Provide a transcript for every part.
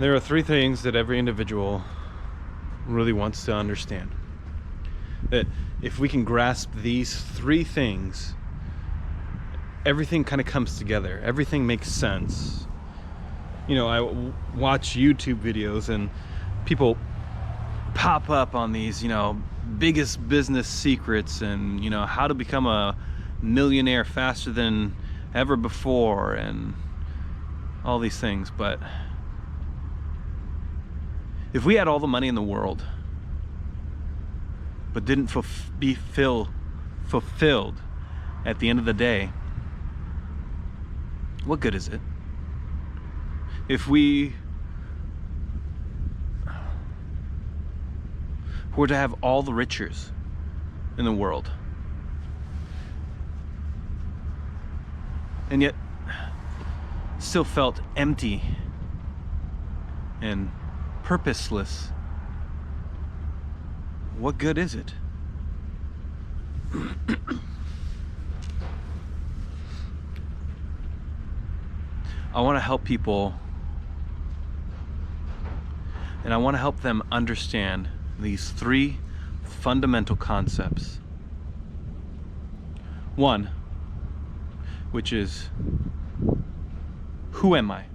There are three things that every individual really wants to understand. That if we can grasp these three things, everything kind of comes together. Everything makes sense. You know, I watch YouTube videos and people pop up on these, biggest business secrets and, how to become a millionaire faster than ever before and all these things. But if we had all the money in the world but didn't be fulfilled at the end of the day, what good is it? If we were to have all the riches in the world and yet still felt empty and purposeless, what good is it? I want to help people, and I want to help them understand these three fundamental concepts. One, which is, who am I?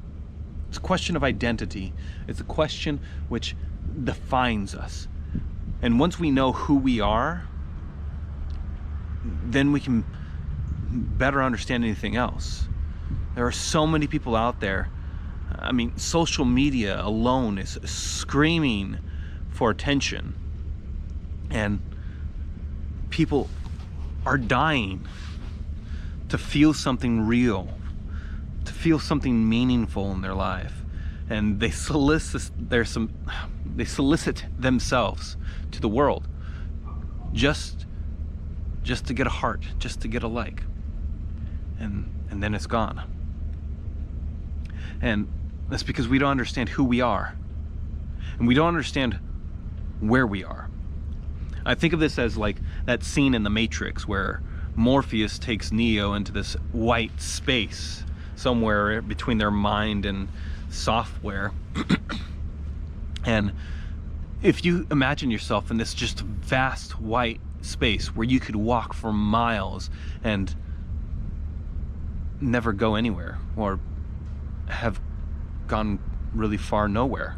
It's a question of identity. It's a question which defines us. And once we know who we are, then we can better understand anything else. There are so many people out there. I mean, social media alone is screaming for attention. And people are dying to feel something real, to feel something meaningful in their life. And they solicit themselves to the world just to get a heart, just to get a like. And then it's gone. And that's because we don't understand who we are. And we don't understand where we are. I think of this as like that scene in The Matrix where Morpheus takes Neo into this white space somewhere between their mind and software. And if you imagine yourself in this just vast white space where you could walk for miles and never go anywhere, or have gone really far nowhere.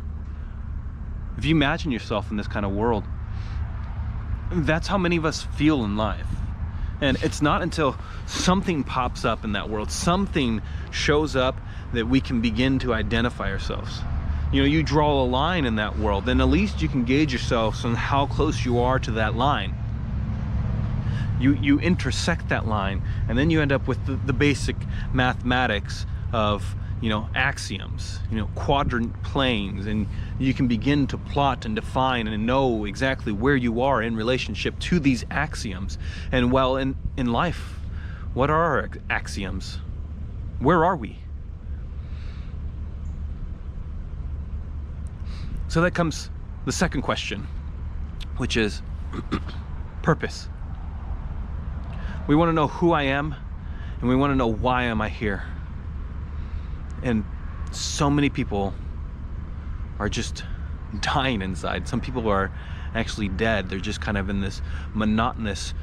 If you imagine yourself in this kind of world, that's how many of us feel in life. And it's not until something pops up in that world, something shows up, that we can begin to identify ourselves. You draw a line in that world, then at least you can gauge yourself on how close you are to that line. You intersect that line, and then you end up with the basic mathematics of axioms, quadrant planes, and you can begin to plot and define and know exactly where you are in relationship to these axioms. And well, in life, what are our axioms? Where are we? So that comes the second question, which is purpose. We want to know who I am, and we want to know why am I here. And so many people are just dying inside. Some people are actually dead. They're just kind of in this monotonous,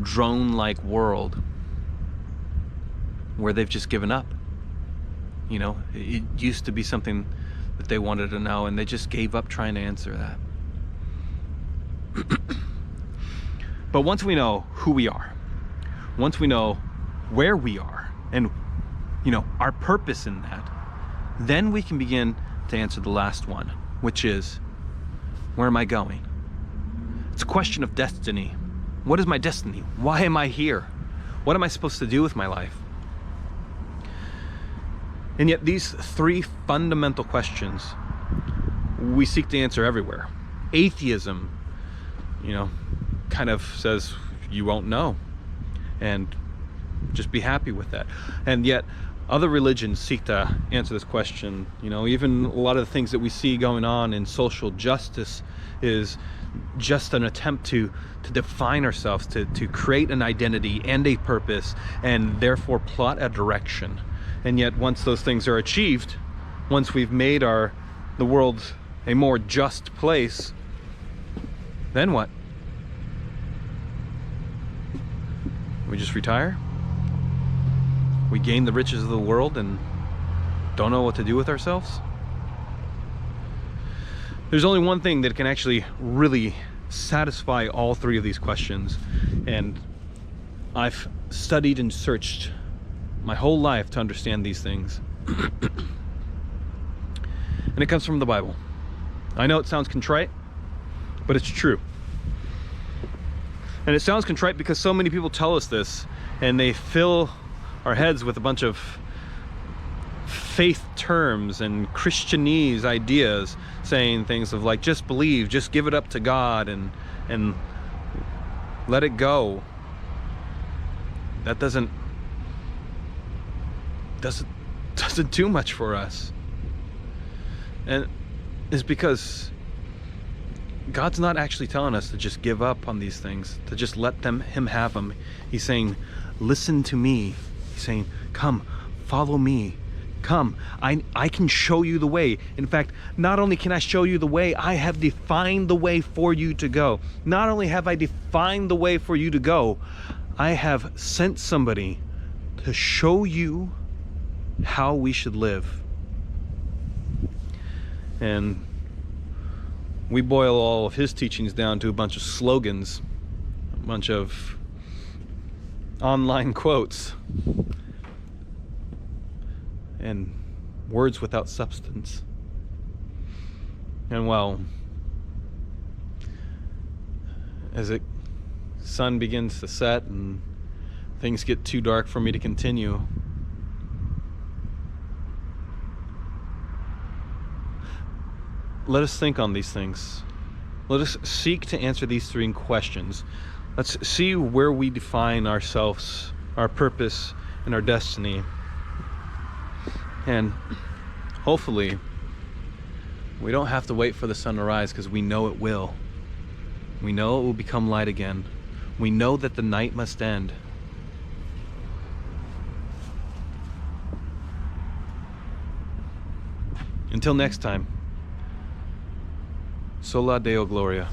drone-like world where they've just given up. It used to be something that they wanted to know, and they just gave up trying to answer that. But once we know who we are, once we know where we are, and our purpose in that, then we can begin to answer the last one, which is, where am I going? It's a question of destiny. What is my destiny? Why am I here? What am I supposed to do with my life? And yet these three fundamental questions we seek to answer everywhere. Atheism, kind of says you won't know, and just be happy with that. And yet other religions seek to answer this question. Even a lot of the things that we see going on in social justice is just an attempt to define ourselves, to create an identity and a purpose, and therefore plot a direction. And yet once those things are achieved, once we've made our the world a more just place, then what? We just retire? We gain the riches of the world and don't know what to do with ourselves? There's only one thing that can actually really satisfy all three of these questions, and I've studied and searched my whole life to understand these things. And it comes from the Bible. I know it sounds contrite, but it's true. And it sounds contrite because so many people tell us this, and they fill our heads with a bunch of faith terms and Christianese ideas, saying things of like, just believe, just give it up to God and let it go. That doesn't do much for us. And it's because God's not actually telling us to just give up on these things, to just let him have them. He's saying, listen to me. He's saying, come, follow me. Come, I can show you the way. In fact, not only can I show you the way, I have defined the way for you to go. Not only have I defined the way for you to go, I have sent somebody to show you how we should live. And we boil all of his teachings down to a bunch of slogans, a bunch of online quotes, and words without substance. And well, as the sun begins to set and things get too dark for me to continue, let us think on these things. Let us seek to answer these three questions. Let's see where we define ourselves, our purpose, and our destiny. And hopefully, we don't have to wait for the sun to rise, because we know it will. We know it will become light again. We know that the night must end. Until next time. Sola Deo Gloria.